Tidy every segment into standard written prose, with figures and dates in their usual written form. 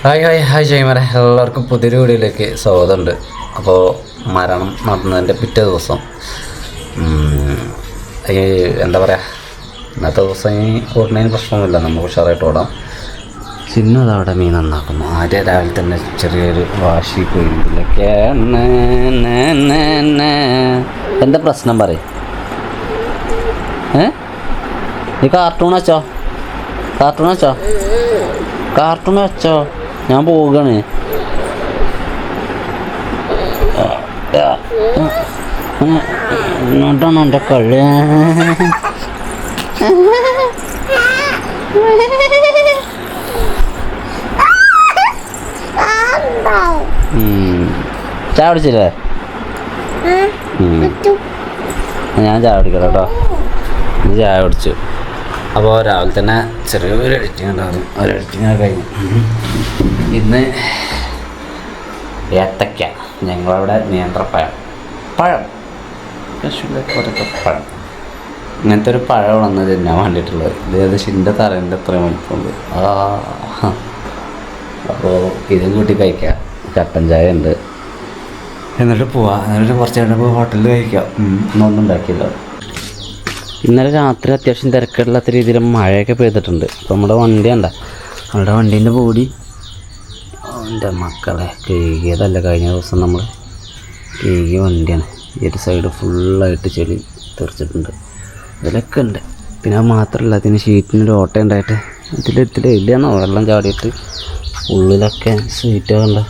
Hi hi hi ജയ്മരെ എല്ലാവർക്കും പുതിയൊരു വീഡിയോയിലേക്ക് സ്വാഗതമുണ്ട്. അപ്പോൾ മരണം നടന്നതിൻ്റെ പിറ്റേ ദിവസം ഈ എന്താ പറയുക, ഇന്നത്തെ ദിവസം ഈ ഓടുന്നതിന് പ്രശ്നമൊന്നുമില്ല, നമുക്ക് ഉഷാറായിട്ട് ഓടാം. ചിന്നു അതവിടെ മീൻ നന്നാക്കുന്നു. ആദ്യം രാവിലെ തന്നെ ചെറിയൊരു വാശി കൊയ്യിലൊക്കെ. എന്താ പ്രശ്നം പറയും? നീ കാർട്ടൂൺ വെച്ചോ, കാർട്ടൂൺ വെച്ചോ, ഞാൻ പോവുകയാണ്. എന്നിട്ടാണ് എൻ്റെ കളി. ചായ കുടിച്ചില്ലേ? ഞാൻ ചായ കുടിക്കാം കേട്ടോ. ചായ കുടിച്ചു. അപ്പോൾ രാവിലെ തന്നെ ചെറിയൊരു എഡിറ്റിംഗ് ഉണ്ടാകും. ഒരു എഡിറ്റിംഗ് കഴിഞ്ഞു. ഇന്ന് ഏത്തക്ക, ഞങ്ങളവിടെ നേന്ത്രപ്പഴം, പഴം പഴം, ഇങ്ങനത്തെ ഒരു പഴമാണ് തിന്നാൻ വേണ്ടിയിട്ടുള്ളത്. ഇത് ഏകദേശം തലേൻ്റെ അത്രയും വലിപ്പമുണ്ട്. അപ്പോൾ ഇതും കൂട്ടി കഴിക്കാം. കട്ടൻ ചായ ഉണ്ട്. എന്നിട്ട് പോവാം. എന്നിട്ട് കുറച്ച് കഴിഞ്ഞപ്പോൾ ഹോട്ടലിൽ കഴിക്കാം. ഒന്നും ഉണ്ടാക്കിയില്ല. ഇന്നലെ രാത്രി അത്യാവശ്യം തിരക്കില്ലാത്ത രീതിയിൽ മഴയൊക്കെ പെയ്തിട്ടുണ്ട്. അപ്പോൾ നമ്മുടെ വണ്ടീൻ്റെ ബോഡി എൻ്റെ മക്കളെ കഴുകിയതല്ല, കഴിഞ്ഞ ദിവസം നമ്മൾ കഴുകിയ വണ്ടിയാണ്. ഈ ഒരു സൈഡ് ഫുള്ളായിട്ട് ചെളി തെറിച്ചിട്ടുണ്ട്. ഇതിലൊക്കെ ഉണ്ട്. പിന്നെ അത് മാത്രമല്ല, അതിന് ഷീറ്റിനൊരു ഓട്ട ഉണ്ടായിട്ട് ഇല്ലാന്നോ വെള്ളം ചാടിയിട്ട് ഉള്ളിലൊക്കെ സീറ്റുകളുണ്ട്.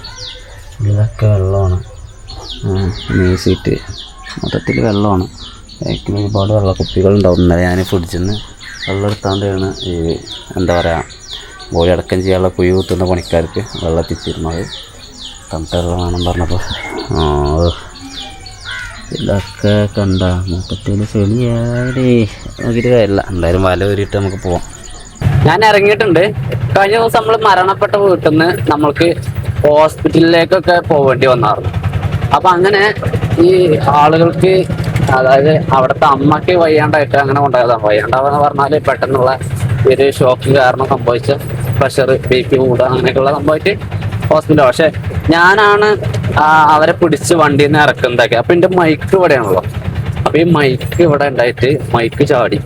ഉള്ളിലൊക്കെ വെള്ളമാണ്. ഈ സീറ്റ് മൊത്തത്തിൽ വെള്ളമാണ്. ബാക്കിൽ ഒരുപാട് വെള്ളക്കുപ്പികളുണ്ടാവും. ഇന്നലെ ഞാൻ ഫ്രിഡ്ജിൽ നിന്ന് വെള്ളം എടുത്താണ്ടാണ് ഈ എന്താ പറയുക, ബോഡി അടക്കം ചെയ്യാനുള്ള കുഴി കുത്തുന്ന പണിക്കാർക്ക് വെള്ളം എത്തിച്ചിരുന്നത്. തണുത്ത വെള്ളം വേണം പറഞ്ഞപ്പോൾ ഇതൊക്കെ കണ്ട മൊത്തത്തിൽ ചെളിയാടി നോക്കിയിട്ട് കാര്യമില്ല. എന്തായാലും വല കയറിയിട്ട് നമുക്ക് പോവാം. ഞാൻ ഇറങ്ങിയിട്ടുണ്ട്. കഴിഞ്ഞ ദിവസം നമ്മൾ മരണപ്പെട്ട വീട്ടിൽ നിന്ന് നമ്മൾക്ക് ഹോസ്പിറ്റലിലേക്കൊക്കെ പോവേണ്ടി വന്നായിരുന്നു. അപ്പം അങ്ങനെ ഈ ആളുകൾക്ക്, അതായത് അവിടുത്തെ അമ്മയ്ക്ക് വയ്യാണ്ടായിട്ട് അങ്ങനെ കൊണ്ടുപോയതാണ്. വയ്യാണ്ടാവെന്ന് പറഞ്ഞാൽ പെട്ടെന്നുള്ള ഒരു ഷോക്ക് കാരണം സംഭവിച്ച പ്രഷർ, BP കൂടുക, അങ്ങനെയൊക്കെയുള്ള സംഭവിച്ച് ഹോസ്പിറ്റൽ. പക്ഷെ ഞാനാണ് അവരെ പിടിച്ച് വണ്ടിയിൽ നിന്ന് ഇറക്കുന്നതൊക്കെ. അപ്പം എൻ്റെ മൈക്ക് ഇവിടെയാണല്ലോ. അപ്പം ഈ മൈക്ക് ഇവിടെ ഉണ്ടായിട്ട് മൈക്ക് ചാടി,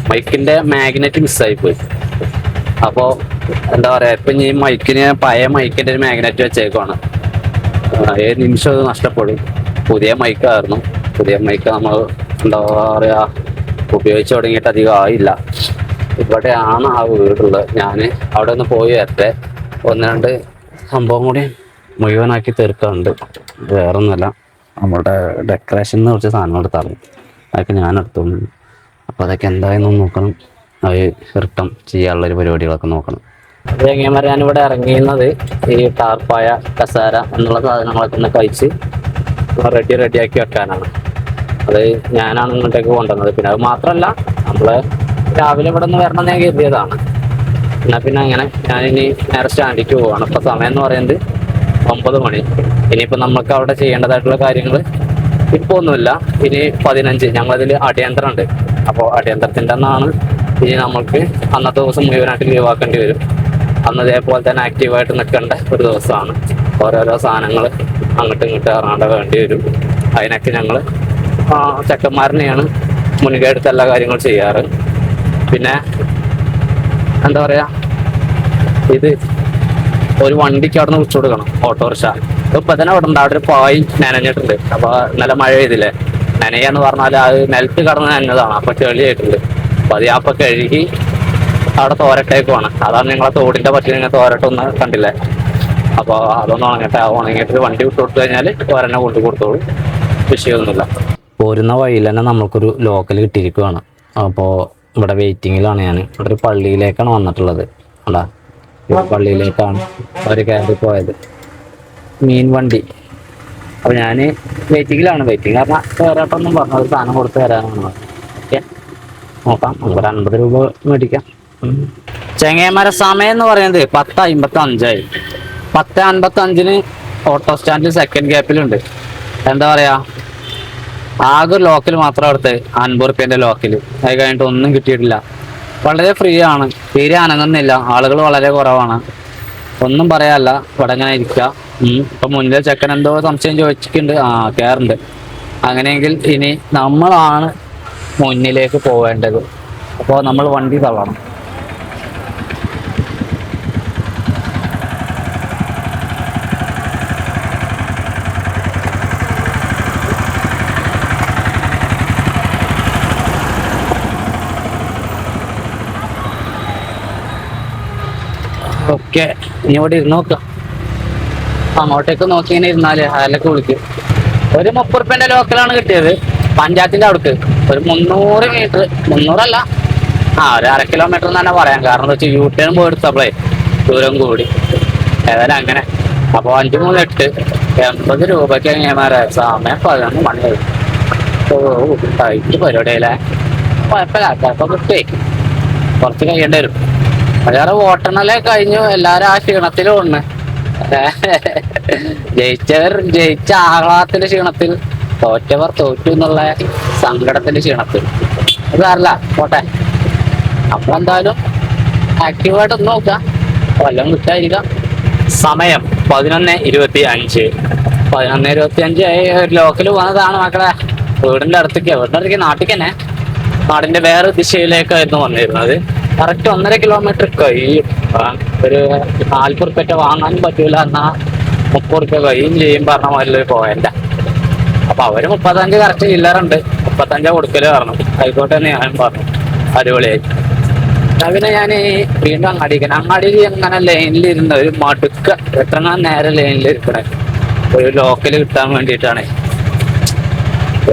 മൈക്കിൻ്റെ മാഗ്നറ്റ് മിസ്സായിപ്പോയി. അപ്പോൾ എന്താ പറയുക, ഇപ്പം ഈ മൈക്കിന് പഴയ മൈക്കിൻ്റെ ഒരു മാഗ്നറ്റ് വെച്ചേക്കുവാണ്. ഏത് നിമിഷം അത് നഷ്ടപ്പെടും. പുതിയ മൈക്കായിരുന്നു. പുതിയ മൈക്ക് നമ്മൾ എന്താ പറയുക, ഉപയോഗിച്ച് തുടങ്ങിയിട്ട് അധികം ആയില്ല. ഇവിടെയാണ് ആ വീടുള്ളത്. ഞാൻ അവിടെ ഒന്ന് പോയി വരട്ടെ. ഒന്ന് രണ്ട് സംഭവം കൂടി മുഴുവനാക്കി തീർക്കാറുണ്ട്. വേറൊന്നുമല്ല, നമ്മളുടെ ഡെക്കറേഷന് കുറച്ച് സാധനങ്ങൾ എടുത്താറുണ്ട്. അതൊക്കെ ഞാൻ എടുത്തോണ്ട്. അപ്പോൾ അതൊക്കെ എന്തായെന്ന് നോക്കണം. അത് റിട്ടേൺ ചെയ്യാനുള്ളൊരു പരിപാടികളൊക്കെ നോക്കണം. അത് എങ്ങനെ ഞാനിവിടെ ഇറങ്ങിയിരുന്നത് ഈ ടാർപ്പായ, കസാര എന്നുള്ള സാധനങ്ങളൊക്കെ ഒന്ന് കഴിച്ച് റെഡിയാക്കി വെക്കാനാണ്. അത് ഞാനാണ് ഇങ്ങോട്ടേക്ക് കൊണ്ടുവന്നത്. പിന്നെ അത് മാത്രമല്ല, നമ്മൾ രാവിലെ ഇവിടെ നിന്ന് വരണം ഞാൻ കരുതിയതാണ്. എന്നാൽ പിന്നെ അങ്ങനെ ഞാനിനി നേരെ സ്റ്റാൻഡിലേക്ക് പോവുകയാണ്. ഇപ്പോൾ സമയം എന്ന് പറയുന്നത് 9 മണി. ഇനിയിപ്പോൾ നമുക്ക് അവിടെ ചെയ്യേണ്ടതായിട്ടുള്ള കാര്യങ്ങൾ ഇപ്പോൾ ഒന്നുമില്ല. ഇനി 15 ഞങ്ങളതിൽ അടിയന്തരം ഉണ്ട്. അപ്പോൾ അടിയന്തരത്തിൻ്റെ അന്നാണ് ഇനി നമ്മൾക്ക് അന്നത്തെ ദിവസം മുഴുവനായിട്ട് ലീവാക്കേണ്ടി വരും. അന്ന് ഇതേപോലെ തന്നെ ആക്റ്റീവായിട്ട് നിൽക്കേണ്ട ഒരു ദിവസമാണ്. ഓരോരോ സാധനങ്ങൾ അങ്ങോട്ടും ഇങ്ങോട്ടും ഇറങ്ങാണ്ട് വേണ്ടി വരും. അതിനൊക്കെ ഞങ്ങൾ ചെക്കന്മാരനെയാണ് മുൻകൈ എടുത്ത് എല്ലാ കാര്യങ്ങളും ചെയ്യാറ്. പിന്നെ എന്താ പറയുക, ഇത് ഒരു വണ്ടിക്ക് അവിടെ നിന്ന് വിളിച്ചു കൊടുക്കണം, ഓട്ടോറിക്ഷ. ഇപ്പം തന്നെ അവിടെ ഉണ്ട്. അവിടെ ഒരു പായ് നനഞ്ഞിട്ടുണ്ട്. അപ്പോൾ നല്ല മഴ പെയ്തില്ലേ, നനയാന്ന് പറഞ്ഞാൽ അത് നിലത്ത് കടന്ന് നനഞ്ഞതാണ്. അപ്പോൾ ചെളിയായിട്ടുണ്ട്. അപ്പോൾ അത് അപ്പം കഴുകി അവിടെ തോരട്ടേക്കുവാണ്. അതാണ് ഞങ്ങളെ തോടിൻ്റെ പറ്റി നിങ്ങൾ തോരട്ടൊന്ന് കണ്ടില്ലേ. അപ്പോൾ അതൊന്ന് ഉണങ്ങിയിട്ട് വണ്ടി വിട്ടു കൊടുത്തു കഴിഞ്ഞാൽ തോരനെ കൊണ്ടു കൊടുത്തോളൂ, വിഷയമൊന്നുമില്ല. പോരുന്ന വഴിയിൽ തന്നെ നമ്മൾക്കൊരു ലോക്കൽ കിട്ടിയിരിക്കുകയാണ്. അപ്പോൾ ഇവിടെ വെയിറ്റിങ്ങിലാണ് ഞാൻ. ഇവിടെ ഒരു പള്ളിയിലേക്കാണ് വന്നിട്ടുള്ളത്. അല്ല, പള്ളിയിലേക്കാണ് അവർ കയറി പോയത്, മീൻ വണ്ടി. അപ്പോൾ ഞാൻ വെയിറ്റിങ്ങിലാണ്. വെയിറ്റിംഗ് പറഞ്ഞാൽ കയറാട്ടൊന്നും പറഞ്ഞത് സാധനം കൊടുത്ത് തരാനാണ്. ഓക്കെ, നോക്കാം. നമുക്കൊരു 50 രൂപ മേടിക്കാം. ചെങ്ങേമര സമയം എന്ന് പറയുന്നത് 10:55. 10:55 ഓട്ടോ സ്റ്റാൻഡിൽ സെക്കൻഡ് ഗ്യാപ്പിലുണ്ട്. എന്താ പറയുക, ആകെ ഒരു ലോക്കൽ മാത്രം എടുത്ത് 50 റുപ്യേൻ്റെ ലോക്കൽ. അത് കഴിഞ്ഞിട്ട് ഒന്നും കിട്ടിയിട്ടില്ല. വളരെ ഫ്രീ ആണ്. തീരെ അനങ്ങുന്നില്ല. ആളുകൾ വളരെ കുറവാണ്. ഒന്നും പറയാല്ല, ഇവിടെ അങ്ങനെ ഇരിക്കുക. ഇപ്പൊ മുന്നിലെ ചെക്കൻ എന്തോ സംശയം ചോദിച്ചിട്ടുണ്ട്. കേറുണ്ട്. അങ്ങനെയെങ്കിൽ ഇനി നമ്മളാണ് മുന്നിലേക്ക് പോവേണ്ടത്. അപ്പോൾ നമ്മൾ വണ്ടി തള്ളണം. ഓക്കെ, ഇനി ഇവിടെ ഇരുന്ന് നോക്കാം. അങ്ങോട്ടേക്ക് നോക്കി ഇങ്ങനെ ഇരുന്നാല് അയാളൊക്കെ വിളിക്കും. ഒരു 30 റുപ്യന്റെ ലോക്കലാണ് കിട്ടിയത് പഞ്ചായത്തിന്റെ അവിടേക്ക്. ഒരു 300 മീറ്റർ, 300 ഒരു 1/2 കിലോമീറ്റർ എന്ന് തന്നെ പറയാം. കാരണം എന്താ വെച്ചാൽ യൂട്ടേൺ പോയി എടുത്തപ്പോഴേ ദൂരം കൂടി. ഏതായാലും അങ്ങനെ. അപ്പോൾ 5 3 8 80 രൂപയ്ക്ക് എങ്ങനെയാ സമയം 11 മണി വരും. ടൈറ്റ് പരിപാടിയല്ലേ. കുഴപ്പമില്ല, ചിലപ്പോൾ കിട്ടേ, കുറച്ച് കഴിയേണ്ടി വരും. വേറെ വോട്ടെണ്ണലെ കഴിഞ്ഞു. എല്ലാരും ആ ക്ഷീണത്തിലും ഉണ്ട്. ജയിച്ചവർ ജയിച്ച ആഹ്ലാദത്തിന്റെ ക്ഷീണത്തിൽ, തോറ്റവർ തോറ്റു എന്നുള്ള സങ്കടത്തിന്റെ ക്ഷീണത്തിൽ. അത് അറിയില്ല, പോട്ടെ. നമ്മളെന്തായാലും ആക്റ്റീവായിട്ട് ഒന്ന് നോക്കാം, വല്ലതും കിട്ടായിരിക്കാം. സമയം 11:25. 11:25 ആയി. ഒരു ലോക്കൽ പോകുന്നതാണ് മക്കളെ. വീടിന്റെ അടുത്തേക്ക് നാട്ടിൽ തന്നെ, നാടിന്റെ വേറെ ദിശയിലേക്കായിരുന്നു വന്നിരുന്നത്. കറക്റ്റ് 1.5 കിലോമീറ്റർ കഴിയും. ഒരു 40 റുപ്യ വാങ്ങാനും പറ്റൂല, എന്നാ 30 റുപ്യ കഴിയും ചെയ്യും പറഞ്ഞ മാതിരി പോയല്ല. അപ്പൊ അവര് 35 കറക്റ്റ് ചില്ലറുണ്ട്. 35 കൊടുക്കല് പറഞ്ഞു. ആയിക്കോട്ടെ എന്ന് ഞാൻ പറഞ്ഞു. അടിപൊളിയായി. പിന്നെ ഞാൻ വീണ്ടും അങ്ങാടിയിൽ അങ്ങനെ ലൈനിലിരുന്ന ഒരു മടുക്ക. എത്ര നേരം ലൈനിലിരിക്കണേ ഒരു ലോക്കൽ കിട്ടാൻ വേണ്ടിയിട്ടാണ്.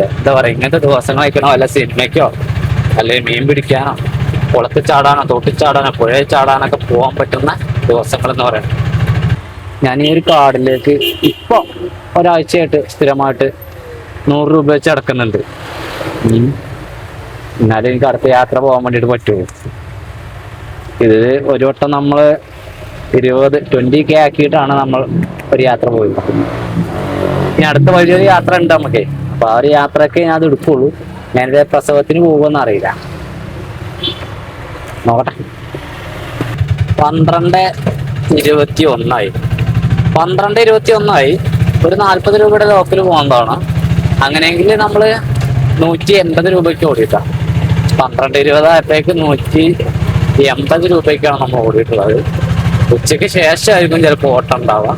എന്താ പറയാ, ഇങ്ങനത്തെ ദിവസങ്ങൾ വയ്ക്കണോ, വല്ല സിനിമയ്ക്കോ അല്ലെങ്കിൽ മീൻ പിടിക്കാനോ കുളത്തിൽ ചാടാനോ തോട്ടിൽ ചാടാനോ പുഴയിൽ ചാടാനൊക്കെ പോകാൻ പറ്റുന്ന ദിവസങ്ങൾ എന്ന് പറയുന്നത്. ഞാൻ ഈ ഒരു കാർഡിലേക്ക് ഇപ്പൊ ഒരാഴ്ചയായിട്ട് സ്ഥിരമായിട്ട് 100 രൂപ വെച്ച് അടക്കുന്നുണ്ട്. എന്നാലും എനിക്ക് അടുത്ത യാത്ര പോകാൻ വേണ്ടിയിട്ട് പറ്റുമോ? ഇത് ഒരു വട്ടം നമ്മൾ 20K ആക്കിയിട്ടാണ് നമ്മൾ ഒരു യാത്ര പോയത്. ഇനി അടുത്ത വലിയൊരു യാത്ര ഉണ്ട് നമുക്ക്. അപ്പൊ ആ ഒരു യാത്രയൊക്കെ ഞാൻ അത് എടുക്കുള്ളൂ. ഞാനിത് പ്രസവത്തിന് പോകുമെന്ന് അറിയില്ല, നോക്കട്ടെ. 12:21 12:21 ഒരു 40 രൂപയുടെ ലോക്കൽ പോകുന്നതാണ്. അങ്ങനെയെങ്കിൽ നമ്മൾ 180 രൂപയ്ക്ക് ഓടിയിട്ടാണ്. 12:20 ആയപ്പോഴേക്ക് 180 രൂപയ്ക്കാണ് നമ്മൾ ഓടിയിട്ടുള്ളത്. ഉച്ചയ്ക്ക് ശേഷമായിരിക്കും ചിലപ്പോൾ ഓട്ടം ഉണ്ടാവുക.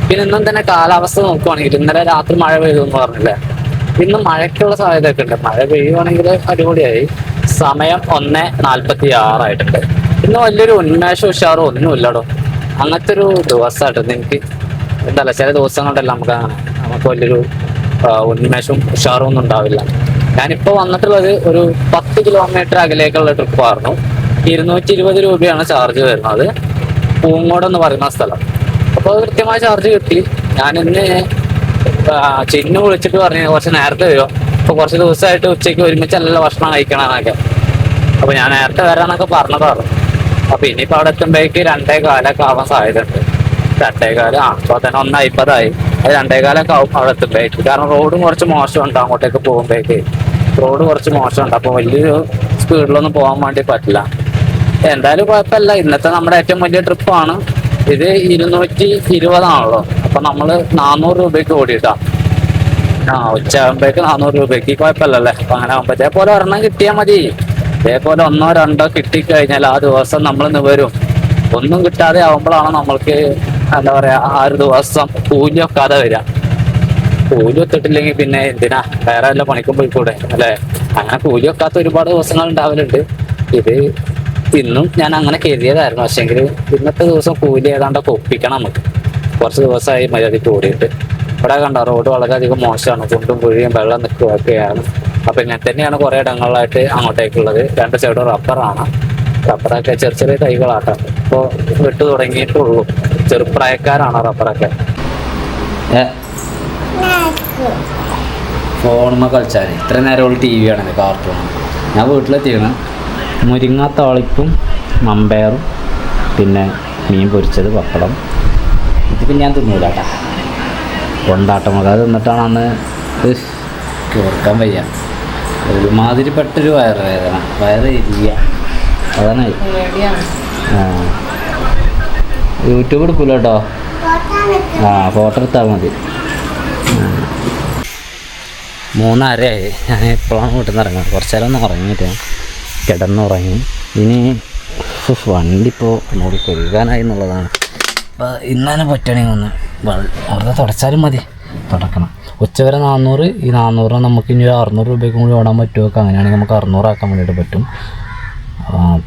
പിന്നെ ഇന്നും തന്നെ കാലാവസ്ഥ നോക്കുവാണെങ്കിൽ, ഇന്നലെ രാത്രി മഴ പെയ്തു എന്ന് പറഞ്ഞില്ലേ, ഇന്ന് മഴയ്ക്കുള്ള സാധ്യതയൊക്കെ ഉണ്ട്. മഴ പെയ്യുവാണെങ്കിൽ അടിപൊളിയായി. സമയം 1:46 ആയിട്ടുണ്ട്. ഇന്ന് വലിയൊരു ഉന്മേഷം ഉഷാറും ഒന്നുമില്ലടോ. അങ്ങനത്തെ ഒരു ദിവസമായിട്ട് എനിക്ക് എന്തല്ല, ചില ദിവസങ്ങളുണ്ടല്ലോ നമുക്ക് വലിയൊരു ഉന്മേഷവും ഉഷാറും ഒന്നും ഉണ്ടാവില്ല. ഞാനിപ്പോൾ വന്നിട്ടുള്ളത് ഒരു 10 കിലോമീറ്റർ അകലേക്കുള്ള ട്രിപ്പായിരുന്നു. 220 രൂപയാണ് ചാർജ് വരുന്നത്. പൂങ്ങോട് എന്ന് പറയുന്ന സ്ഥലം. അപ്പോൾ കൃത്യമായ ചാർജ് കിട്ടി. ഞാനിന്ന് ചിന്നു വിളിച്ചിട്ട് പറഞ്ഞു കുറച്ച് നേരത്തെ വരുമോ, ഇപ്പൊ കുറച്ച് ദിവസമായിട്ട് ഉച്ചയ്ക്ക് ഒരുമിച്ച് നല്ല ഭക്ഷണം കഴിക്കണമെന്നൊക്കെ. അപ്പൊ ഞാൻ നേരത്തെ വരാന്നൊക്കെ പറഞ്ഞതാണ്. അപ്പൊ ഇനിയിപ്പോ അവിടെ എത്തുമ്പോഴേക്ക് 2:15 ആവാൻ സാധ്യതയുണ്ട്. 2:15 ഇപ്പൊ തന്നെ 1:50 ആയി. അത് 2:15 ആവും അവിടെ എത്തുമ്പോഴേക്ക്. കാരണം റോഡും കുറച്ച് മോശമുണ്ട്. അങ്ങോട്ടേക്ക് പോകുമ്പോഴേക്ക് റോഡ് കുറച്ച് മോശമുണ്ട്. അപ്പൊ വലിയൊരു സ്പീഡിലൊന്നും പോകാൻ വേണ്ടി പറ്റില്ല. എന്തായാലും കുഴപ്പമില്ല. ഇന്നത്തെ നമ്മുടെ ഏറ്റവും വലിയ ട്രിപ്പാണ് ഇത്. 220 ആണല്ലോ. അപ്പൊ നമ്മള് 400 രൂപയ്ക്ക് ഓടിയിട്ടാ. ഉച്ച ആകുമ്പോഴേക്ക് 400 രൂപയ്ക്ക് കുഴപ്പമില്ലല്ലേ. അപ്പൊ അങ്ങനെ ആകുമ്പോ ഇതേപോലെ ഒരെണ്ണം കിട്ടിയാൽ മതി. ഇതേപോലെ 1 2 കിട്ടിക്കഴിഞ്ഞാൽ ആ ദിവസം നമ്മൾ വരും. ഒന്നും കിട്ടാതെ ആവുമ്പോഴാണ് നമ്മൾക്ക് എന്താ പറയാ ആ ഒരു ദിവസം കൂലി വെക്കാതെ വരിക. കൂലി വെത്തിട്ടില്ലെങ്കിൽ പിന്നെ എന്തിനാ വേറെ വല്ല പണിക്കും പോയിക്കൂടെ അല്ലെ. അങ്ങനെ കൂലി വെക്കാത്ത ഒരുപാട് ദിവസങ്ങൾ ഉണ്ടാവലുണ്ട്. ഇത് ഇന്നും ഞാൻ അങ്ങനെ കരുതിയതായിരുന്നു. പക്ഷെങ്കിൽ ഇന്നത്തെ ദിവസം കൂലി ഏതാണ്ടൊക്കെ ഒപ്പിക്കണം നമുക്ക്. കുറച്ച് ദിവസമായി മര്യാദയ്ക്ക് ഓടിയിട്ട്. ഇവിടെ കണ്ട റോഡ് വളരെയധികം മോശമാണ്. കുണ്ടും കുഴിയും വെള്ളം നിൽക്കുകയൊക്കെയാണ്. അപ്പൊ ഇങ്ങനെ തന്നെയാണ് കുറെ ഇടങ്ങളിലായിട്ട് അങ്ങോട്ടേക്കുള്ളത്. 2 സൈഡും റബ്ബറാണ്. റബ്ബറൊക്കെ ചെറിയ ചെറിയ തൈകളാട്ടോ. ഇപ്പോൾ വിട്ടു തുടങ്ങിയിട്ടുള്ളൂ. ചെറുപ്രായക്കാരാണ് റബ്ബറൊക്കെ. ഫോണുമ്മ കളിച്ചാൽ ഇത്ര നേരം TV ആണ്, കാർട്ടൂൺ. ഞാൻ വീട്ടിലെത്തിയാണ്. മുരിങ്ങ താളിപ്പും മമ്പയറും പിന്നെ മീൻ പൊരിച്ചത്, പപ്പടം. ഇതിപ്പോൾ ഞാൻ തിന്നൂല കേട്ടാ. കൊണ്ടാട്ടം മുഖം അത് തിന്നിട്ടാണ് അന്ന് കേൾക്കാൻ വയ്യ. ഒരുമാതിരിപ്പെട്ടൊരു വയറുവേദന, വയറ് ഇരിക്കുക. അതാണ് യൂട്യൂബ് എടുക്കൂല കേട്ടോ. ആ ഫോട്ടോ എടുത്താൽ മതി. 3:30 ഞാൻ എപ്പോഴാണ് വീട്ടിൽ നിന്ന് ഇറങ്ങുന്നത്. കുറച്ച് നേരം ഒന്ന് ഉറങ്ങിയിട്ട് കിടന്നുറങ്ങി. ഇനി വണ്ടി ഇപ്പോൾ ഒന്നുകൂടി കഴുകാനായി എന്നുള്ളതാണ്. അപ്പോൾ ഇന്നതിനെ പറ്റുകയാണെങ്കിൽ ഒന്ന് വെറുതെ തുടച്ചാലും മതി. തുടക്കണം. ഉച്ചവരെ 400. ഈ 400 നമുക്ക് ഇനി 600 രൂപയ്ക്കും കൂടി ഓടാൻ പറ്റുമോ? അങ്ങനെയാണെങ്കിൽ നമുക്ക് 600 ആക്കാൻ വേണ്ടിയിട്ട്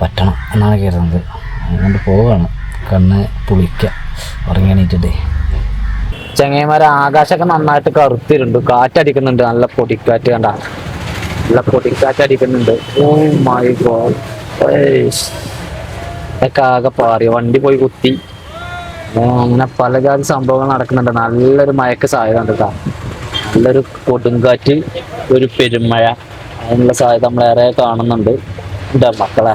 പറ്റണം എന്നാണ് കരുതുന്നത്. അതുകൊണ്ട് പോവുകയാണ്. കണ്ണ് പുളിക്കുക ഉറങ്ങി എണീറ്റിട്ടേ. ചങ്ങായിമാരെ ആകാശമൊക്കെ നന്നായിട്ട് കറുത്തിരുണ്ട്. കാറ്റടിക്കുന്നുണ്ട്. നല്ല പൊടിക്കാറ്റ് കണ്ട. നല്ല പൊടിക്കാറ്റ് അടിക്കുന്നുണ്ട്. Oh my god. ഇതൊക്കെ ആകെ പാറി. വണ്ടി പോയി കുത്തി. അങ്ങനെ പല ജാതി സംഭവങ്ങൾ നടക്കുന്നുണ്ട്. നല്ലൊരു മഴയ്ക്ക് സാധ്യത ഉണ്ട് കേട്ടോ. നല്ലൊരു കൊടുങ്കാറ്റ്, ഒരു പെരുമഴ, അതിനുള്ള സാധ്യത നമ്മളേറെ കാണുന്നുണ്ട്. എന്താ മക്കളെ,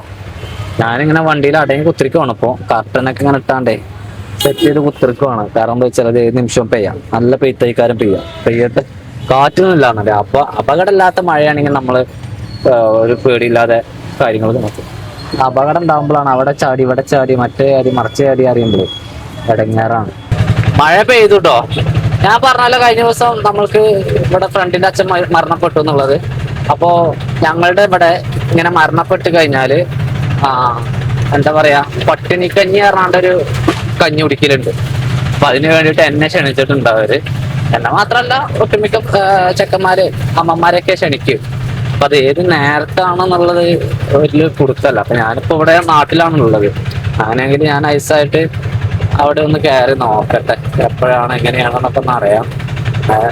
ഞാനിങ്ങനെ വണ്ടിയിൽ അടങ്ങി കുത്തിരിക്കുവാണ്. ഇപ്പോൾ കർട്ടനൊക്കെ ഇങ്ങനെ ഇട്ടാണ്ടേ സെറ്റ് ചെയ്ത് കുത്തിരിക്കുവാണ്. കാരണം എന്താ വെച്ചാൽ അത് ഏത് നിമിഷവും പെയ്യാം. നല്ല പെയ്ത്തൈക്കാരും പെയ്യട്ട് കാറ്റൊന്നും ഇല്ലാന്നല്ലേ. അപകടമില്ലാത്ത മഴയാണെങ്കിൽ നമ്മൾ ഒരു പേടിയില്ലാതെ കാര്യങ്ങൾ നോക്കും. അപകടം ഉണ്ടാകുമ്പോഴാണ് അവിടെ ചാടി ഇവിടെ ചാടി മറ്റേ ചാടി മറിച്ച് ചാടി അറിയുമ്പോൾ ഇടങ്ങേറാണ്. മഴ പെയ്തു കേട്ടോ. ഞാൻ പറഞ്ഞല്ലോ കഴിഞ്ഞ ദിവസം നമ്മൾക്ക് ഇവിടെ ഫ്രണ്ടിന്റെ അച്ഛൻ മരണപ്പെട്ടു എന്നുള്ളത്. അപ്പോൾ ഞങ്ങളുടെ ഇവിടെ ഇങ്ങനെ മരണപ്പെട്ട് കഴിഞ്ഞാല് എന്താ പറയാ, പട്ടിണി കഞ്ഞി പറഞ്ഞാണ്ടൊരു കഞ്ഞി കുടിക്കലുണ്ട്. അപ്പൊ അതിന് വേണ്ടിയിട്ട് എന്നെ ക്ഷണിച്ചിട്ടുണ്ട് അവര്. എന്നെ മാത്രല്ല ഒട്ടുമിക്ക ചെക്കന്മാര് അമ്മമാരെയൊക്കെ ക്ഷണിക്കും. അപ്പൊ അത് ഏത് നേരത്താണെന്നുള്ളത് വലിയ കൊടുക്കല്ല. അപ്പൊ ഞാനിപ്പോ ഇവിടെ നാട്ടിലാണുള്ളത്. അങ്ങനെയെങ്കിൽ ഞാൻ ഐസായിട്ട് അവിടെ ഒന്ന് കയറി നോക്കട്ടെ എപ്പോഴാണ് എങ്ങനെയാണെന്നൊക്കെ ഒന്ന് അറിയാം.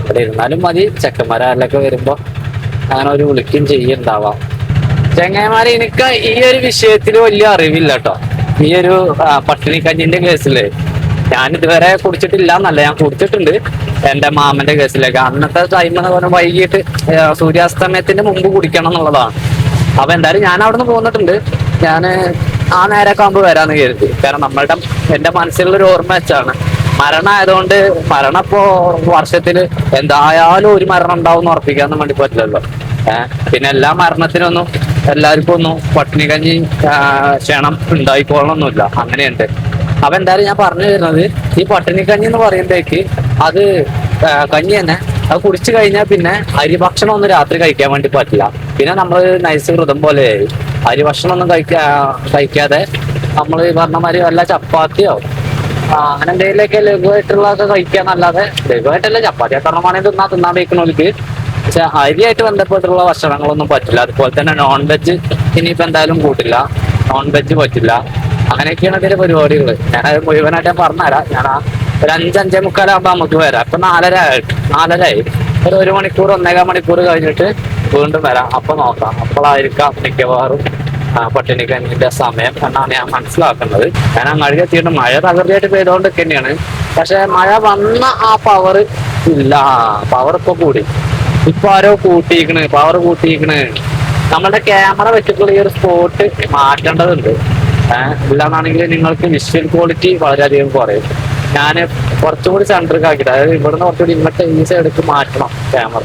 ഇവിടെ ഇരുന്നാലും മതി. ചെക്കന്മാരൊക്കെ വരുമ്പോ അങ്ങനെ ഒരു വിളിക്കും ചെയ്യുണ്ടാവാം. ചെങ്ങന്മാരെ എനിക്ക് ഈ ഒരു വിഷയത്തിൽ വലിയ അറിവില്ല കേട്ടോ. ഈ ഒരു പട്ടിണി കഞ്ഞിന്റെ കേസില് ഞാൻ ഇതുവരെ കുടിച്ചിട്ടില്ല എന്നല്ല, ഞാൻ കുടിച്ചിട്ടുണ്ട് എന്റെ മാമന്റെ കേസിലേക്ക്. അന്നത്തെ ടൈം എന്ന് പറഞ്ഞാൽ വൈകിട്ട് സൂര്യാസ്തമയത്തിന്റെ മുമ്പ് കുടിക്കണം എന്നുള്ളതാണ്. അപ്പൊ എന്തായാലും ഞാൻ അവിടെ നിന്ന് പോന്നിട്ടുണ്ട്. ഞാൻ ആ നേരൊക്കെ ആകുമ്പോൾ വരാന്ന് കരുതി. കാരണം എന്റെ മനസ്സിലുള്ളൊരു ഓർമ്മ വെച്ചാണ്. മരണമായതുകൊണ്ട് മരണം ഇപ്പോ വർഷത്തില് എന്തായാലും ഒരു മരണം ഉണ്ടാവും എന്ന് ഉറപ്പിക്കാനൊന്നും വേണ്ടി പറ്റില്ലല്ലോ. പിന്നെ എല്ലാ മരണത്തിനൊന്നും എല്ലാവർക്കും ഒന്നും പട്ടിണി കഞ്ഞി ക്ഷണം ഉണ്ടായിക്കോളണമെന്നില്ല. അങ്ങനെയുണ്ട്. അപ്പൊ എന്തായാലും ഞാൻ പറഞ്ഞു തരുന്നത്, ഈ പട്ടിണി കഞ്ഞി എന്ന് പറയുമ്പോഴേക്ക് അത് കഞ്ഞി തന്നെ അത് കുടിച്ചു കഴിഞ്ഞാൽ പിന്നെ അരി ഭക്ഷണം ഒന്നും രാത്രി കഴിക്കാൻ വേണ്ടി പറ്റില്ല. പിന്നെ നമ്മൾ നൈസ് വ്രതം പോലെ അരി ഭക്ഷണം ഒന്നും കഴിക്കാതെ നമ്മൾ ഈ പറഞ്ഞ മാതിരി വല്ല ചപ്പാത്തിയോ അങ്ങനെ എന്തെങ്കിലുമൊക്കെ ലഘുവായിട്ടുള്ളതൊക്കെ കഴിക്കാന്നല്ലാതെ, ലഘുവായിട്ടല്ല ചപ്പാത്തി എത്രമാണെങ്കിൽ തിന്നാൻ വയ്ക്കണോർക്ക്. പക്ഷെ അരിയായിട്ട് ബന്ധപ്പെട്ടുള്ള ഭക്ഷണങ്ങളൊന്നും പറ്റില്ല. അതുപോലെ തന്നെ നോൺ വെജ് ഇനിയിപ്പോ എന്തായാലും കൂട്ടില്ല. നോൺ വെജ് പറ്റില്ല. അങ്ങനെയൊക്കെയാണ് ഇതിന്റെ പരിപാടികൾ. ഞാനത് മുഴുവനായിട്ട് ഞാൻ പറഞ്ഞുതരാം. ഞാൻ ഒരു 5-5:45 നമുക്ക് വരാം. ഇപ്പൊ 4:30 ഒരു മണിക്കൂർ 1.25 മണിക്കൂർ കഴിഞ്ഞിട്ട് വീണ്ടും വരാം. അപ്പൊ നോക്കാം. അപ്പോഴായിരിക്കാം മിക്കവാറും പട്ടിണി കഞ്ഞിന്റെ സമയം എന്നാണ് ഞാൻ മനസ്സിലാക്കുന്നത്. ഞാൻ അങ്ങാടി എത്തിയിട്ട് മഴ തകർച്ചയായിട്ട് പെയ്തുകൊണ്ടൊക്കെ തന്നെയാണ്. പക്ഷെ മഴ വന്ന ആ പവർ ഇല്ല. പവർ ഇപ്പൊ കൂടി. ഇപ്പൊ ആരോ പവർ കൂട്ടിയിരിക്കണ്. നമ്മളുടെ ക്യാമറ വെച്ചിട്ടുള്ള ഈ ഒരു സ്പോട്ട് മാറ്റേണ്ടതുണ്ട്. ഇല്ലാന്നാണെങ്കിൽ നിങ്ങൾക്ക് വിഷ്വൽ ക്വാളിറ്റി വളരെയധികം കുറയും. ഞാൻ കുറച്ചുകൂടി സെൻറ്ററിലേക്ക് ആക്കിയിട്ട്, അതായത് ഇവിടുന്ന് കുറച്ചുകൂടി ഇങ്ങോട്ട് ഈ സൈഡിലേക്ക് മാറ്റണം ക്യാമറ.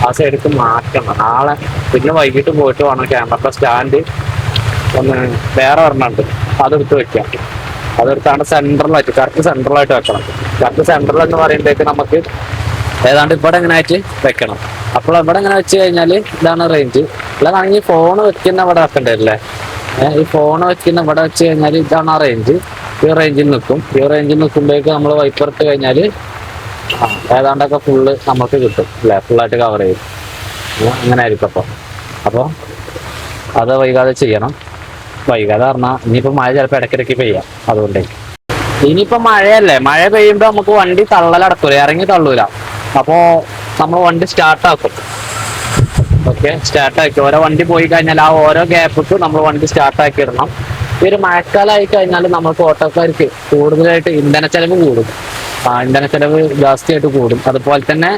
ആ സൈഡിലേക്ക് മാറ്റണം. നാളെ പിന്നെ വൈകിട്ട് പോയിട്ട് വേണം ക്യാമറയുടെ സ്റ്റാൻഡ് ഒന്ന് വേറെ ഒരെണ്ണമുണ്ട്, അതെടുത്ത് വെക്കാം. അതെടുത്താണ് കറക്റ്റ് സെൻട്രലായിട്ട് വെക്കണം. കറക്റ്റ് സെൻട്രൽ എന്ന് പറയുമ്പോഴേക്ക് നമുക്ക് ഏതാണ്ട് ഇവിടെ എങ്ങനെ ആയിട്ട് വെക്കണം. അപ്പോൾ ഇവിടെ എങ്ങനെ വെച്ച് കഴിഞ്ഞാൽ ഇതാണ് റേഞ്ച്. ഇല്ലാതാണെങ്കിൽ ഫോൺ വെക്കുന്ന ഇവിടെ വെക്കണ്ടല്ലേ. ഈ ഫോൺ വെക്കുന്ന ഇവിടെ വെച്ച് കഴിഞ്ഞാൽ ഇതാണ് ആ റേഞ്ച്. ഈ റേഞ്ചിൽ നിൽക്കും. ഈ റേഞ്ചിൽ നിൽക്കുമ്പോഴേക്ക് നമ്മൾ വൈപ്പർ ഇട്ട് കഴിഞ്ഞാൽ ഏതാണ്ടൊക്കെ ഫുള്ള് നമുക്ക് കിട്ടും അല്ലേ, ഫുള്ളായിട്ട് കവർ ചെയ്യും. അങ്ങനെ ആയിരിക്കും. അപ്പോൾ അത് വൈകാതെ ചെയ്യണം. വൈകാതെ പറഞ്ഞാൽ ഇനിയിപ്പോൾ മഴ ചിലപ്പോൾ ഇടയ്ക്കിടയ്ക്ക് പെയ്യാം. അതുകൊണ്ടേ ഇനിയിപ്പോൾ മഴയല്ലേ, മഴ പെയ്യുമ്പോൾ നമുക്ക് വണ്ടി തള്ളലടക്കൂല, ഇറങ്ങി തള്ളൂല. അപ്പോൾ നമ്മൾ വണ്ടി സ്റ്റാർട്ടാക്കും. ഓക്കെ, സ്റ്റാർട്ടാക്കി ഓരോ വണ്ടി പോയി കഴിഞ്ഞാൽ ആ ഓരോ ഗ്യാപ്പിട്ട് നമ്മൾ വണ്ടി സ്റ്റാർട്ടാക്കി ഇടണം. ഈ ഒരു മഴക്കാലമായി കഴിഞ്ഞാൽ നമുക്ക് ഓട്ടോക്കാർക്ക് കൂടുതലായിട്ട് ഇന്ധന ചെലവ് കൂടും. ഇന്ധന ചെലവ് ജാസ്തിയായിട്ട് കൂടും. അതുപോലെ തന്നെ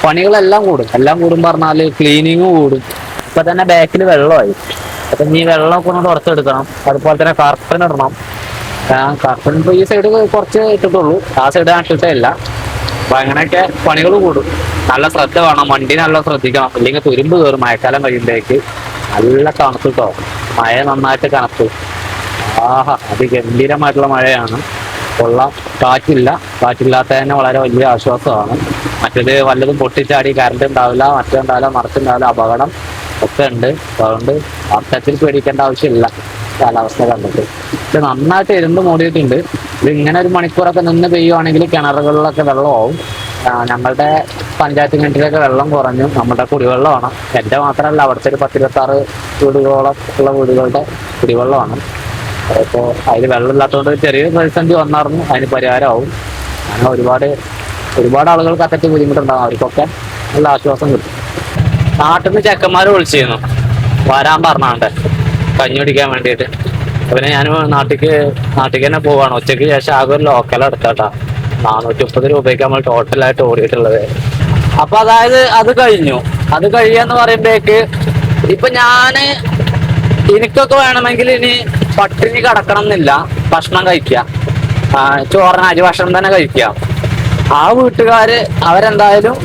പണികളെല്ലാം കൂടും. എല്ലാം കൂടും പറഞ്ഞാൽ ക്ലീനിങ് കൂടും. ഇപ്പൊ തന്നെ ബാക്കിൽ വെള്ളമായി. അപ്പൊ ഈ വെള്ളമൊക്കെ ഒന്ന് തുടച്ചെടുക്കണം. അതുപോലെ തന്നെ കർട്ടൻ ഇടണം. കർട്ടൻ ഇപ്പൊ ഈ സൈഡ് കുറച്ച് ഇട്ടിട്ടുള്ളൂ, ആ സൈഡ് ഇട്ടിട്ടേ ഇല്ല. അപ്പൊ അങ്ങനെയൊക്കെ പണികൾ കൂടും. നല്ല ശ്രദ്ധ വേണം, വണ്ടി നല്ല ശ്രദ്ധിക്കണം. ഇല്ലെങ്കിൽ തുരുമ്പ് കയറും മഴക്കാലം കഴിയുമ്പോഴേക്ക്. നല്ല തണുപ്പ് കേട്ടോ, മഴ നന്നായിട്ട് കനത്തു. അതിഗംഭീരമായിട്ടുള്ള മഴയാണ്. കൊള്ളാം. കാറ്റില്ല, കാറ്റില്ലാത്തതിന് വളരെ വലിയ ആശ്വാസമാണ്. മറ്റേത് വല്ലതും പൊട്ടിച്ചാടി കറണ്ട് ഉണ്ടാവില്ല, മറ്റുണ്ടാവില്ല, മറച്ചുണ്ടാവില്ല, അപകടം ഒക്കെ ഉണ്ട്. അതുകൊണ്ട് അർത്ഥത്തിൽ പേടിക്കേണ്ട ആവശ്യമില്ല കാലാവസ്ഥ കണ്ടിട്ട്. ഇത് നന്നായിട്ട് ഇരുണ്ട് മൂടിയിട്ടുണ്ട്. ഇത് ഇങ്ങനെ ഒരു മണിക്കൂറൊക്കെ നിന്ന് പെയ്യുവാണെങ്കിൽ കിണറുകളിലൊക്കെ വെള്ളമാവും. ഞങ്ങളുടെ പഞ്ചായത്ത് കിണറ്റിലൊക്കെ വെള്ളം കുറഞ്ഞു. നമ്മുടെ കുടിവെള്ളമാണ്. എൻ്റെ മാത്രമല്ല, അവിടുത്തെ ഒരു 10-26 വീടുകളോളം ഉള്ള വീടുകളുടെ കുടിവെള്ളമാണ്. അപ്പോൾ അതിൽ വെള്ളമില്ലാത്തതുകൊണ്ട് ചെറിയ പ്രതിസന്ധി വന്നായിരുന്നു. അതിന് പരിഹാരമാവും. അങ്ങനെ ഒരുപാട് ആളുകൾക്ക് അത്തരത്തിൽ ബുദ്ധിമുട്ടുണ്ടാകും. അവർക്കൊക്കെ നല്ല ആശ്വാസം കിട്ടും. നാട്ടിൽ നിന്ന് ചെക്കന്മാർ വിളിച്ചിരുന്നു വരാൻ പറഞ്ഞാണ്ട് കഞ്ഞി കുടിക്കാൻ വേണ്ടിയിട്ട്. പിന്നെ ഞാൻ നാട്ടിലേക്ക് തന്നെ പോവാണ്. ഉച്ചയ്ക്ക് ശേഷം ആകെ ഒരു ലോക്കൽ എടുത്താട്ടാ 430 രൂപയ്ക്ക് നമ്മൾ ടോട്ടലായിട്ട് ഓടിയിട്ടുള്ളത്. അപ്പൊ അതായത് അത് കഴിയാന്ന് പറയുമ്പോഴേക്ക് ഇപ്പൊ എനിക്കൊക്കെ വേണമെങ്കിൽ ഇനി പട്ടിണി കിടക്കണം എന്നില്ല, ഭക്ഷണം കഴിക്കുക, ചോറിന് അരി ഭക്ഷണം തന്നെ കഴിക്കുക. ആ വീട്ടുകാര് അവരെന്തായാലും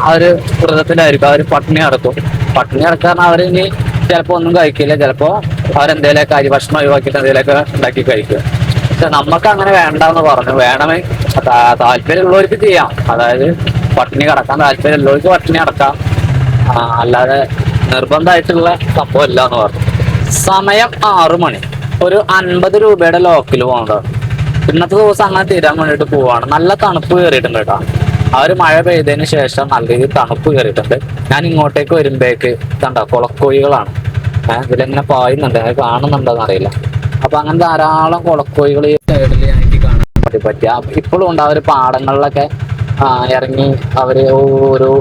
അവര് വ്രതത്തിലായിരിക്കും, അവര് പട്ടിണി കിടക്കും. പട്ടിണി കിടക്കാൻ അവരിനി ചിലപ്പോ ഒന്നും കഴിക്കില്ല, ചിലപ്പോ അവരെന്തേലൊക്കെ അരി ഭക്ഷണം ഒഴിവാക്കിയിട്ട് എന്തെങ്കിലുമൊക്കെ ഉണ്ടാക്കി കഴിക്കുക. പക്ഷെ നമുക്ക് അങ്ങനെ വേണ്ടെന്ന് പറഞ്ഞു. വേണമെങ്കിൽ താല്പര്യമുള്ളവർക്ക് ചെയ്യാം. അതായത് പട്ടിണി കിടക്കാൻ താല്പര്യമുള്ളവർക്ക് പട്ടിണി കിടക്കാം, അല്ലാതെ നിർബന്ധമായിട്ടുള്ള സംഭവം ഇല്ല എന്ന് പറഞ്ഞു. സമയം 6 മണി. ഒരു 50 രൂപയുടെ ലോക്കിൽ പോകുന്നതാണ്. ഇന്നത്തെ ദിവസം അങ്ങനെ തീരാൻ വേണ്ടിയിട്ട് പോവാണ്. നല്ല തണുപ്പ് കയറിയിട്ടുണ്ട് കേട്ടോ. മഴ പെയ്തതിന് ശേഷം നല്ല രീതിയിൽ തണുപ്പ് കയറിയിട്ടുണ്ട്. ഞാൻ ഇങ്ങോട്ടേക്ക് വരുമ്പോഴേക്ക് കണ്ടോ കുളക്കോഴികളാണ്. ഇതിലെങ്ങനെ പായുന്നുണ്ട്, അത് കാണുന്നുണ്ടോന്ന് അറിയില്ല. അപ്പൊ അങ്ങനെ ധാരാളം കുളക്കോഴികൾ ഈ സൈഡിൽ എനിക്ക് കാണാൻ വേണ്ടി പറ്റിയ. ഇപ്പോഴും ഉണ്ട് അവർ പാടങ്ങളിലൊക്കെ ഇറങ്ങി. അവര് ഒരു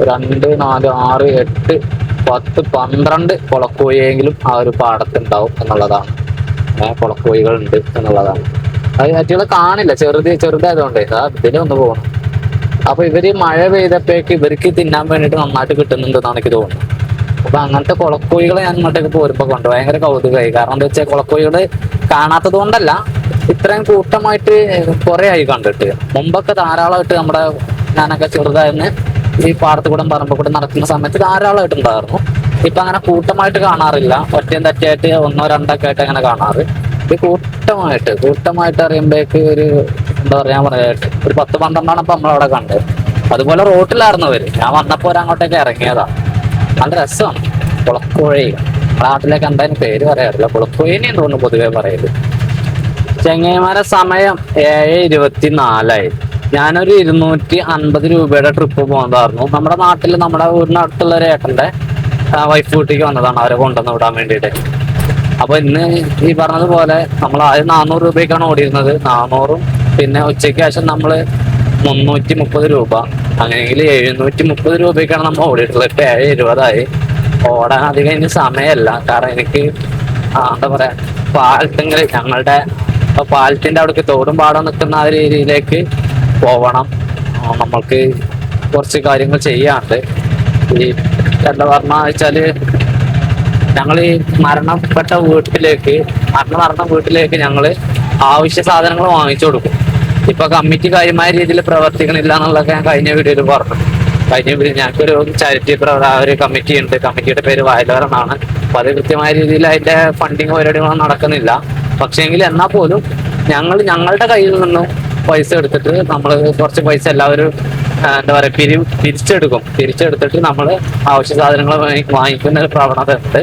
2, 4, 6, 8, 10, 12 കുളക്കോഴിയെങ്കിലും ആ ഒരു പാടത്തുണ്ടാവും എന്നുള്ളതാണ്. കുളക്കോഴികൾ ഉണ്ട് എന്നുള്ളതാണ്. അത് മറ്റുള്ള കാണില്ല, ചെറുതായതുകൊണ്ട് ഇതിലൊന്ന് പോകണം. അപ്പൊ ഇവര് മഴ പെയ്തപ്പോഴേക്ക് ഇവർക്ക് തിന്നാൻ വേണ്ടിയിട്ട് നന്നായിട്ട് കിട്ടുന്നുണ്ടെന്നാണ് എനിക്ക് തോന്നുന്നത്. അപ്പൊ അങ്ങനത്തെ കുളക്കോഴികളെ ഞാൻ ഇങ്ങോട്ടേക്ക് പോരുമ്പോ കൊണ്ട് ഭയങ്കര കൗതുകമായി. കാരണം എന്താ വെച്ചാൽ കുളക്കോഴികള് കാണാത്തത് കൊണ്ടല്ല, ഇത്രയും കൂട്ടമായിട്ട് കുറെ ആയി കണ്ടിട്ട്. മുമ്പൊക്കെ ധാരാളമായിട്ട് ഞാനൊക്കെ ചെറുതായിരുന്നു ഈ പാടത്ത് കൂടെ പറമ്പ് കൂടെ നടക്കുന്ന സമയത്ത് ധാരാളമായിട്ട് ഉണ്ടായിരുന്നു. ഇപ്പൊ അങ്ങനെ കൂട്ടമായിട്ട് കാണാറില്ല. ഒറ്റയും തെറ്റായിട്ട് 1, 2 ഒക്കെ ആയിട്ട് അങ്ങനെ കാണാറ്. ഇത് കൂട്ടമായിട്ട് അറിയുമ്പോഴേക്ക് ഒരു എന്താ പറയാ ഒരു 10-12 ഇപ്പൊ നമ്മളവിടെ കണ്ടത്. അതുപോലെ റോട്ടിലായിരുന്നു അവര്. ഞാൻ വന്നപ്പോ അങ്ങോട്ടേക്ക് ഇറങ്ങിയതാ. നല്ല രസമാണ് കുളക്കോഴി. നാട്ടിലേക്ക് എന്തായാലും പേര് പറയാറില്ല, കുളക്കോഴിനെയും തോന്നുന്നു പൊതുവെ പറയല്. ചെങ്ങൈമാരെ സമയം 7:24. ഞാനൊരു 250 രൂപയുടെ ട്രിപ്പ് പോകുന്നതായിരുന്നു. നമ്മുടെ നാട്ടിൽ നമ്മുടെ വീടിനടുത്തുള്ള ഒരു ഏട്ടന്റെ വൈഫ് വീട്ടിലേക്ക് വന്നതാണ്, അവരെ കൊണ്ടുവന്ന് വിടാൻ വേണ്ടിയിട്ട്. അപ്പൊ ഇന്ന് ഈ പറഞ്ഞതുപോലെ നമ്മൾ ആദ്യം 400 രൂപയ്ക്കാണ് ഓടിയിരുന്നത്. 400-ഉം പിന്നെ ഉച്ചയ്ക്ക് ശേഷം നമ്മള് 330 രൂപ, അങ്ങനെയെങ്കിൽ 730 രൂപയ്ക്കാണ് നമ്മൾ ഓടിയിട്ടുള്ളത്. ഇപ്പൊ 7:20. ഓടാൻ അധികം ഇനി സമയമല്ല. കാരണം എനിക്ക് എന്താ പറയാ ഞങ്ങളുടെ പാലത്തിന്റെ അവിടേക്ക് തോടും പാടം നിൽക്കുന്ന ആ ഒരു ഏരിയയിലേക്ക് പോവണം. നമ്മൾക്ക് കുറച്ച് കാര്യങ്ങൾ ചെയ്യാണ്ട്. ഈ എന്താ പറഞ്ഞ വെച്ചാല് ഞങ്ങൾ ഈ മരണപ്പെട്ട വീട്ടിലേക്ക് ഞങ്ങൾ ആവശ്യ സാധനങ്ങൾ വാങ്ങിച്ചു കൊടുക്കും. ഇപ്പൊ കമ്മിറ്റി കാര്യമായ രീതിയിൽ പ്രവർത്തിക്കണില്ല എന്നുള്ളതൊക്കെ ഞാൻ കഴിഞ്ഞ വീഡിയോയിൽ പറഞ്ഞു. ഞങ്ങൾക്കൊരു ചാരിറ്റി ഒരു കമ്മിറ്റി ഉണ്ട്. കമ്മിറ്റിയുടെ പേര് വയലോരം എന്നാണ്. അപ്പൊ അത് കൃത്യമായ രീതിയിൽ അതിന്റെ ഫണ്ടിങ് പരിപാടികളൊന്നും നടക്കുന്നില്ല. പക്ഷേങ്കിൽ എന്നാൽ പോലും ഞങ്ങളുടെ കയ്യിൽ നിന്നും പൈസ എടുത്തിട്ട് നമ്മൾ കുറച്ച് പൈസ എല്ലാവരും എന്താ പറയാ തിരിച്ചെടുത്തിട്ട് നമ്മൾ ആവശ്യ സാധനങ്ങൾ വാങ്ങിക്കുന്ന ഒരു പ്രവണത ഉണ്ട്.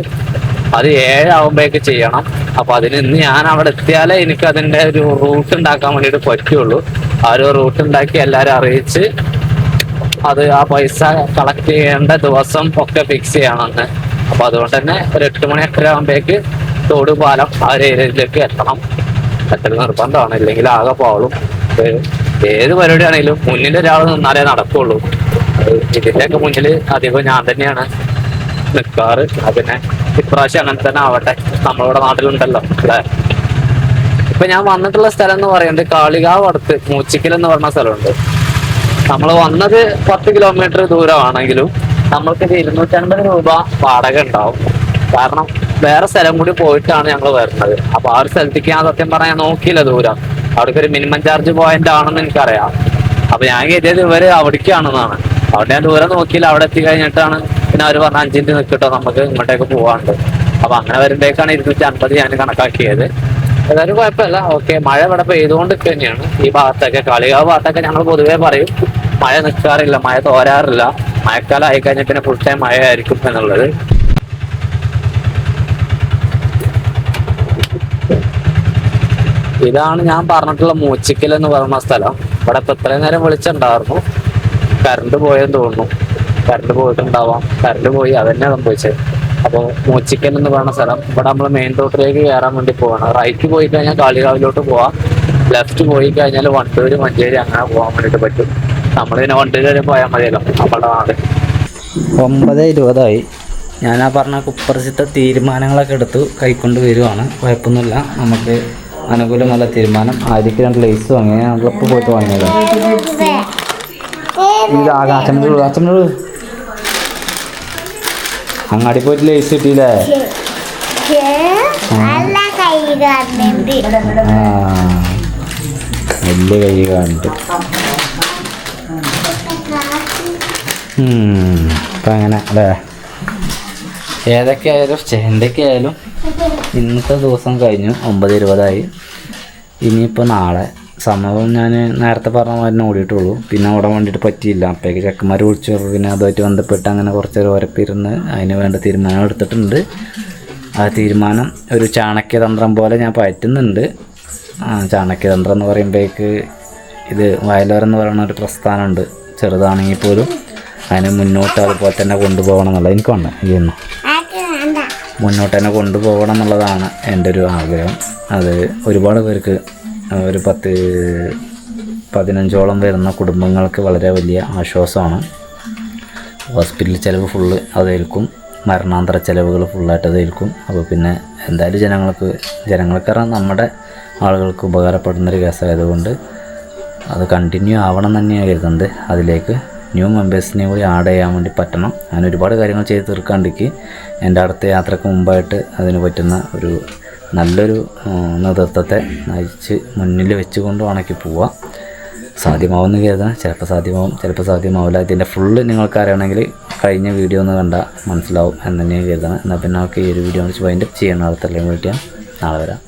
അത് 7 ചെയ്യണം. അപ്പൊ ഇന്ന് ഞാൻ അവിടെ എത്തിയാലേ എനിക്ക് അതിന്റെ ഒരു റൂട്ട് ഉണ്ടാക്കാൻ വേണ്ടിയിട്ട് പറ്റുള്ളൂ. ആ ഒരു റൂട്ട് ഉണ്ടാക്കി എല്ലാവരും അറിയിച്ച് ആ പൈസ കളക്ട് ചെയ്യേണ്ട ദിവസം ഒക്കെ ഫിക്സ് ചെയ്യണമെന്ന്. അപ്പൊ അതുകൊണ്ട് തന്നെ ഒരു 8 മണി 8:30 തോട് പാലം ആ ഒരു ഏരിയയിലേക്ക് എത്തണം. എത്ര നിർബന്ധമാണ്, ഇല്ലെങ്കിൽ ആകെ പോളും. ഏത് പരിപാടിയാണെങ്കിലും മുന്നിൽ ഒരാൾ നിന്നാലേ നടക്കുള്ളൂ. ഇതിന്റെയൊക്കെ മുന്നിൽ അധികം ഞാൻ തന്നെയാണ് നിൽക്കാറ്. പിന്നെ ഇപ്രാവശ്യം അങ്ങനെ തന്നെ ആവട്ടെ, നമ്മളുടെ നാട്ടിലുണ്ടല്ലോ അല്ലേ. ഇപ്പൊ ഞാൻ വന്നിട്ടുള്ള സ്ഥലം എന്ന് പറയുന്നത് കാളികാവ് അടുത്ത് മൂച്ചിക്കൽ എന്ന് പറഞ്ഞ സ്ഥലമുണ്ട്. നമ്മൾ വന്നത് 10 കിലോമീറ്റർ ദൂരമാണെങ്കിലും നമ്മൾക്ക് 250 രൂപ വാടക ഉണ്ടാവും. കാരണം വേറെ സ്ഥലം കൂടി പോയിട്ടാണ് ഞങ്ങൾ വരുന്നത്. അപ്പൊ ആ ഒരു സ്ഥലത്തേക്ക് ഞാൻ സത്യം പറയാൻ നോക്കിയില്ല ദൂരം. അവിടേക്ക് ഒരു മിനിമം ചാർജ് പോയിന്റ് ആണെന്ന് എനിക്കറിയാം. അപ്പൊ ഞാൻ കരുതിയത് ഇവര് അവിടേക്കാണെന്നാണ്. അവിടെ ഞാൻ ദൂരം നോക്കിയില്ല. അവിടെ എത്തി കഴിഞ്ഞിട്ടാണ് പിന്നെ അവർ പറഞ്ഞ 5 മിനിറ്റ് നിൽക്കട്ടോ നമുക്ക് ഇങ്ങോട്ടേക്ക് പോവാണ്ട്. അപ്പോൾ അങ്ങനെ വരുമ്പോഴേക്കാണ് 250 ഞാൻ കണക്കാക്കിയത്. ഏതായാലും കുഴപ്പമില്ല. ഓക്കെ, മഴ ഇവിടെ പെയ്തുകൊണ്ട് തന്നെയാണ് ഈ ഭാഗത്തൊക്കെ. കാളികാവ് ഭാഗത്തൊക്കെ ഞങ്ങൾ പൊതുവേ പറയും മഴ നിൽക്കാറില്ല, മഴ തോരാറില്ല, മഴക്കാലം ആയിക്കഴിഞ്ഞാൽ പിന്നെ ഫുൾ ടൈം മഴ ആയിരിക്കും എന്നുള്ളത്. ഇതാണ് ഞാൻ പറഞ്ഞിട്ടുള്ള മൂച്ചിക്കൽ എന്ന് പറയുന്ന സ്ഥലം. ഇവിടെ ഇപ്പം ഇത്രയും നേരം വിളിച്ചിട്ടുണ്ടായിരുന്നു, കറണ്ട് പോയെന്ന് തോന്നുന്നു. കറണ്ട് പോയിട്ടുണ്ടാവാം, കറണ്ട് പോയി അതന്നെ സംഭവിച്ചത്. അപ്പോൾ മൂച്ചിക്കൽ എന്ന് പറയുന്ന സ്ഥലം ഇവിടെ നമ്മൾ മെയിൻ റോഡിലേക്ക് കയറാൻ വേണ്ടി പോവാണ്. റൈറ്റ് പോയി കഴിഞ്ഞാൽ കാളികാവിലോട്ട് പോവാം, ലെഫ്റ്റ് പോയി കഴിഞ്ഞാൽ വണ്ടൂര് മഞ്ചേരി അങ്ങനെ പോകാൻ വേണ്ടിയിട്ട് പറ്റും. നമ്മളിങ്ങനെ വണ്ടൂര് വരെ പോയാൽ മതിയല്ലോ നമ്മുടെ നാട്. 9:20 ഞാൻ ആ പറഞ്ഞ കുപ്പർച്ചിത്തെ തീരുമാനങ്ങളൊക്കെ എടുത്തു കൈക്കൊണ്ട് വരുവാണ്. കുഴപ്പമൊന്നുമില്ല, നമുക്ക് അനുകൂലമല്ല തീരുമാനം. ആദ്യക്ക് 2 ലൈസ് വാങ്ങി, ഞങ്ങളിപ്പോൾ പോയിട്ട് വാങ്ങിയത്. ഇത് അച്ഛനോട് അങ്ങാടി പോയിട്ട് ലൈസ് കിട്ടിയില്ലേ? വലിയ കൈ കണ്ട്. അപ്പം അങ്ങനെ അല്ലേ? എന്തൊക്കെയായാലും ഇന്നത്തെ ദിവസം കഴിഞ്ഞു. 9:20. ഇനിയിപ്പോൾ നാളെ സംഭവം ഞാൻ നേരത്തെ പറഞ്ഞ മാതിരി ഓടിയിട്ടുള്ളൂ. പിന്നെ ഓടാൻ വേണ്ടിയിട്ട് പറ്റിയില്ല. അപ്പോഴേക്ക് ചെക്കന്മാർ വിളിച്ചു. പിന്നെ അതുമായിട്ട് ബന്ധപ്പെട്ട് അങ്ങനെ കുറച്ചൊരു ഉരപ്പിരുന്ന് അതിന് വേണ്ട തീരുമാനം എടുത്തിട്ടുണ്ട്. ആ തീരുമാനം ഒരു ചാണക്യതന്ത്രം പോലെ ഞാൻ പറ്റുന്നുണ്ട്. ചാണക്യതന്ത്രം എന്ന് പറയുമ്പോഴേക്ക് ഇത് വയലോരം എന്ന് പറയുന്ന ഒരു പ്രസ്ഥാനമുണ്ട്, ചെറുതാണെങ്കിൽ പോലും അതിനെ മുന്നോട്ട് അതുപോലെ തന്നെ കൊണ്ടുപോകണം എന്നുള്ളത് എനിക്ക് വേണ്ട. ഇതൊന്നും മുന്നോട്ട് തന്നെ കൊണ്ടുപോകണം എന്നുള്ളതാണ് എൻ്റെ ഒരു ആഗ്രഹം. അത് ഒരുപാട് പേർക്ക്, ഒരു 10-15ഓളം വരുന്ന കുടുംബങ്ങൾക്ക് വളരെ വലിയ ആശ്വാസമാണ്. ഹോസ്പിറ്റൽ ചിലവ് ഫുള്ള് അതേൽക്കും, മരണാന്തര ചിലവുകൾ ഫുള്ളായിട്ട് അതേൽക്കും. അപ്പോൾ പിന്നെ എന്തായാലും ജനങ്ങൾക്കറിയാം നമ്മുടെ ആളുകൾക്ക് ഉപകാരപ്പെടുന്നൊരു കേസായതുകൊണ്ട് അത് കണ്ടിന്യൂ ആവണം തന്നെയാണ് കരുതുന്നത്. അതിലേക്ക് ന്യൂ മെമ്പേഴ്സിനെ കൂടി ആഡ് ചെയ്യാൻ വേണ്ടി പറ്റണം. അങ്ങനെ ഒരുപാട് കാര്യങ്ങൾ ചെയ്ത് തീർക്കാണ്ടിക്ക് എൻ്റെ അടുത്ത യാത്രയ്ക്ക് മുമ്പായിട്ട് അതിന് പറ്റുന്ന ഒരു നല്ലൊരു നേതൃത്വത്തെ നയിച്ച് മുന്നിൽ വെച്ചുകൊണ്ട് ഉണക്കി പോവാം. സാധ്യമാവുമെന്ന് കരുതാം. ചിലപ്പോൾ സാധ്യമാവും, ചിലപ്പോൾ സാധ്യമാവില്ല. ഇതിൻ്റെ ഫുള്ള് നിങ്ങൾക്ക് അറിയണമെങ്കിൽ കഴിഞ്ഞ വീഡിയോ ഒന്ന് കണ്ടാൽ മനസ്സിലാവും എന്ന് തന്നെയാണ് കരുതണം. എന്നാൽ പിന്നെ നമുക്ക് ഈ ഒരു വീഡിയോ വെച്ച് വൈൻഡപ്പ് ചെയ്യണം. അടുത്തുള്ള വീഡിയോ നാളെ വരാം.